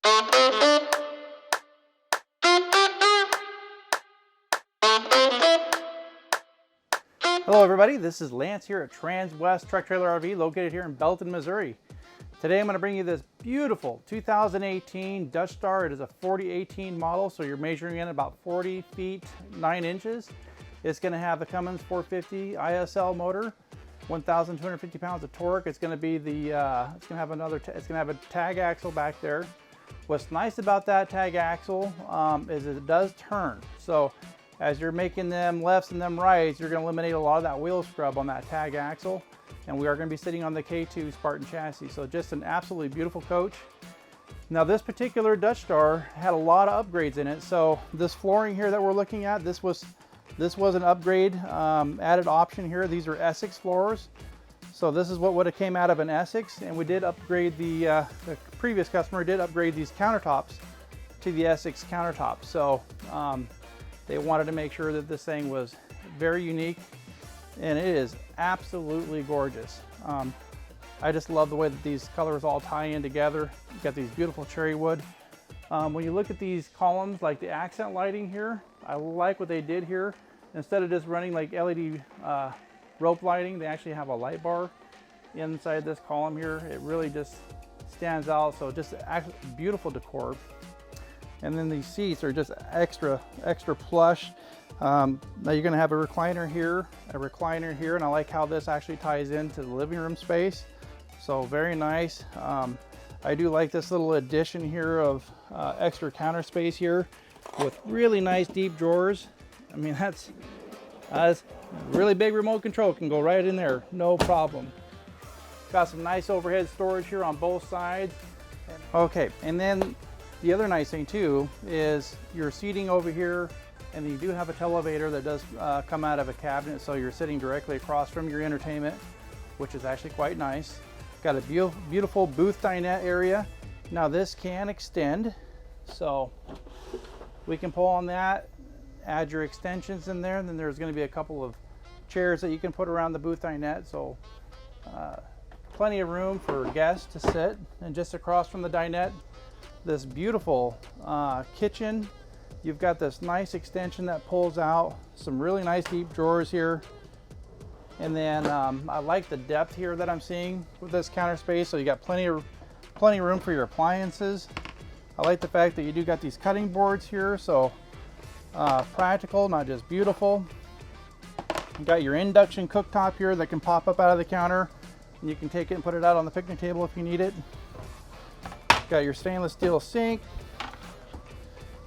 Hello everybody, this is Lance here at Transwest Truck Trailer RV located here in Belton, Missouri. Today I'm going to bring you this beautiful 2018 Dutch Star. It is a 4018 model, so you're measuring in about 40 feet 9 inches. It's going to have the Cummins 450 ISL motor, 1,250 pounds of torque. It's going to be the it's going to have a tag axle back there. What's nice about that tag axle is it does turn. So as you're making them lefts and them rights, you're going to eliminate a lot of that wheel scrub on that tag axle. And we are going to be sitting on the K2 Spartan chassis. So just an absolutely beautiful coach. Now this particular Dutch Star had a lot of upgrades in it. So this flooring here that we're looking at, this was an upgrade added option here. These are Essex Floors. So this is what would have came out of an Essex, and we did upgrade the previous customer did upgrade these countertops to the Essex countertops. So they wanted to make sure that this thing was very unique, and it is absolutely gorgeous. I just love the way that these colors all tie in together. You've got these beautiful cherry wood. When you look at these columns, like the accent lighting here, I like what they did here. Instead of just running like LED rope lighting, they actually have a light bar inside this column here. It really just stands out. So just beautiful decor. And then these seats are just extra plush. Now you're going to have a recliner here, and I like how this actually ties into the living room space. So very nice. I do like this little addition here of extra counter space here with really nice deep drawers. I mean, that's really big remote control can go right in there, no problem. Got some nice overhead storage here on both sides. Okay, and then the other nice thing too is your seating over here, and you do have a televator that does come out of a cabinet, so you're sitting directly across from your entertainment, which is actually quite nice. Got a beautiful booth dinette area. Now this can extend, so we can pull on that, add your extensions in there, and then there's going to be a couple of chairs that you can put around the booth dinette, so plenty of room for guests to sit. And just across from the dinette, this beautiful kitchen. You've got this nice extension that pulls out, some really nice deep drawers here. And then I like the depth here that I'm seeing with this counter space. So you got plenty of room for your appliances. I like the fact that you do got these cutting boards here. So practical, not just beautiful. You got your induction cooktop here that can pop up out of the counter, and you can take it and put it out on the picnic table if you need it. Got your stainless steel sink,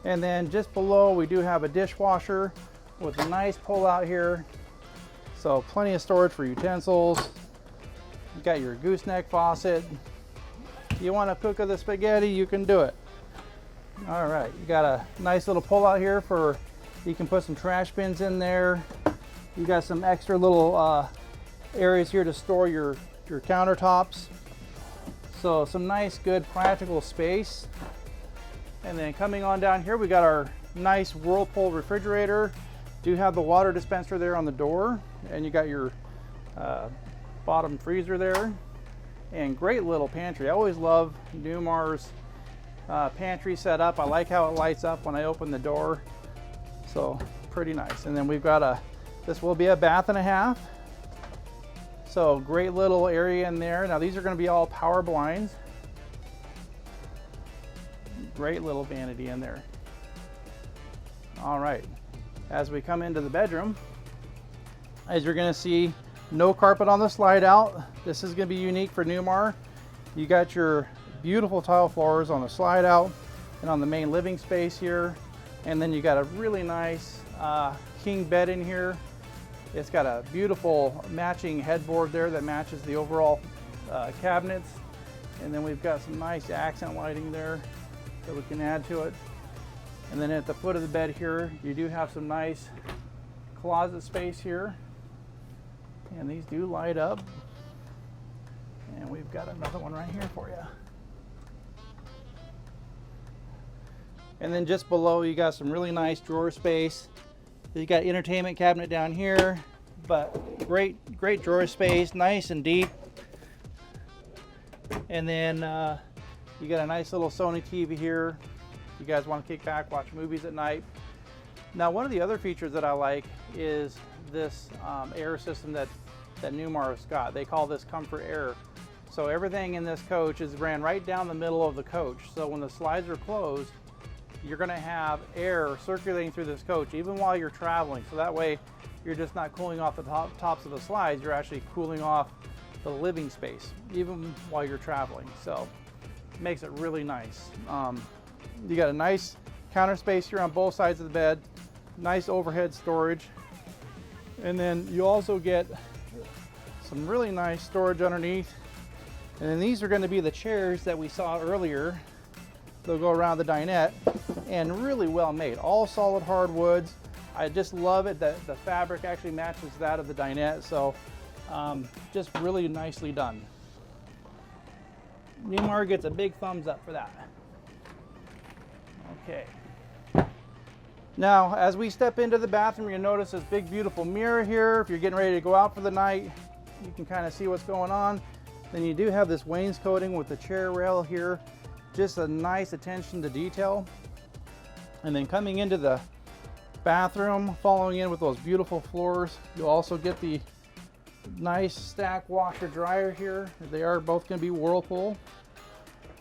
and then just below we do have a dishwasher with a nice pull out here, so plenty of storage for utensils. You got your gooseneck faucet. You want to cook the spaghetti, you can do it. All right, you got a nice little pull out here for, you can put some trash bins in there. You got some extra little areas here to store your countertops. So some nice, good, practical space. And then coming on down here, we got our nice Whirlpool refrigerator. Do have the water dispenser there on the door, and you got your bottom freezer there. And great little pantry. I always love Newmar's pantry setup. I like how it lights up when I open the door. So pretty nice. And then we've got this will be a bath and a half. So great little area in there. Now these are going to be all power blinds. Great little vanity in there. All right, as we come into the bedroom, as you're going to see, no carpet on the slide out. This is going to be unique for Newmar. You got your beautiful tile floors on the slide out and on the main living space here. And then you got a really nice king bed in here. It's got a beautiful matching headboard there that matches the overall cabinets. And then we've got some nice accent lighting there that we can add to it. And then at the foot of the bed here, you do have some nice closet space here. And these do light up. And we've got another one right here for you. And then just below, you got some really nice drawer space. You got entertainment cabinet down here, but great drawer space, nice and deep. And then You got a nice little Sony TV here. You guys want to kick back, watch movies at night. Now, one of the other features that I like is this air system that Newmar's got. They call this Comfort Air. So everything in this coach is ran right down the middle of the coach. So when the slides are closed, you're going to have air circulating through this coach even while you're traveling. So that way you're just not cooling off the tops of the slides, you're actually cooling off the living space even while you're traveling. So it makes it really nice. You got a nice counter space here on both sides of the bed, nice overhead storage, and then you also get some really nice storage underneath. And then these are going to be the chairs that we saw earlier. They'll go around the dinette, and really well made. All solid hardwoods. I just love it that the fabric actually matches that of the dinette. So just really nicely done. Newmar gets a big thumbs up for that. Okay. Now, as we step into the bathroom, you'll notice this big, beautiful mirror here. If you're getting ready to go out for the night, you can kind of see what's going on. Then you do have this wainscoting with the chair rail here. Just a nice attention to detail. And then coming into the bathroom, following in with those beautiful floors, you'll also get the nice stack washer dryer here. They are both going to be Whirlpool.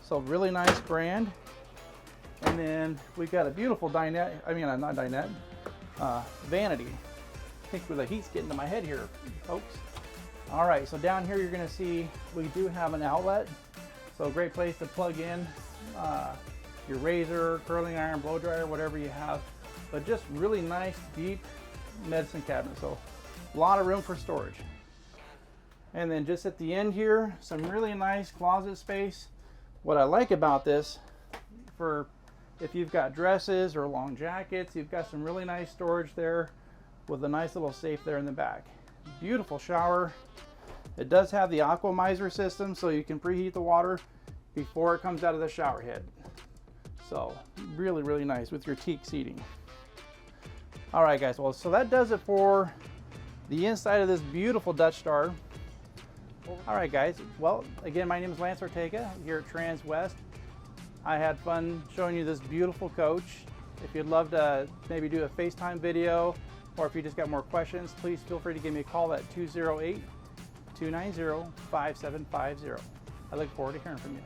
So really nice brand. And then we've got a beautiful dinette, not dinette, vanity. I think the heat's getting to my head here, folks. All right, so down here you're gonna see we do have an outlet. So a great place to plug in your razor, curling iron, blow dryer, whatever you have. But just really nice, deep medicine cabinet. So a lot of room for storage. And then just at the end here, some really nice closet space. What I like about this, for if you've got dresses or long jackets, you've got some really nice storage there with a nice little safe there in the back. Beautiful shower. It does have the Aquamizer system, so you can preheat the water before it comes out of the shower head. So really, really nice with your teak seating. All right, guys, well, so that does it for the inside of this beautiful Dutch Star. All right, guys, well, again, my name is Lance Ortega here at Transwest. I had fun showing you this beautiful coach. If you'd love to maybe do a FaceTime video, or if you just got more questions, please feel free to give me a call at 208-290-5750. I look forward to hearing from you.